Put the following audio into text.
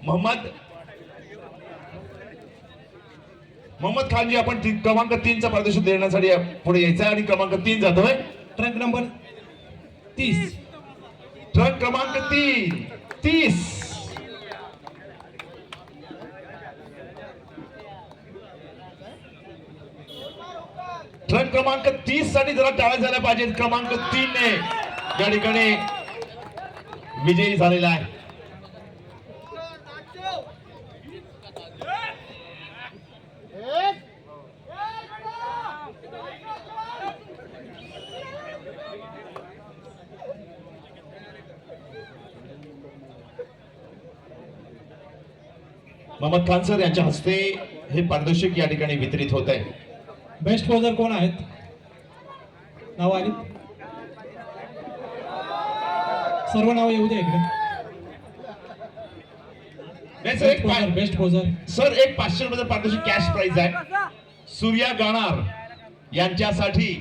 मोहम्मद खानजी आपण क्रमांक 3 चा प्रदर्शन देण्यासाठी पुढे यायचा आणि क्रमांक 3 जातोय ट्रक नंबर 30 ट्रक क्रमांक 30 ट्रक क्रमांक 30 साठी जरा टाळ्या झाल्या पाहिजेत। क्रमांक 3 ने या ठिकाणी विजयी झालेला आहे। मोहम्मद खान सर यांच्या हस्ते हे पारितोषिक या ठिकाणी वितरित होत आहे। बेस्ट पोजर कोण आहेत? नाव आली? सर्व नाव येऊ द्या इकडे। बेस्ट पोजर सर एक 500 रुपये पारितोषिक कॅश प्राइज आहे सूर्या गाणार यांच्यासाठी।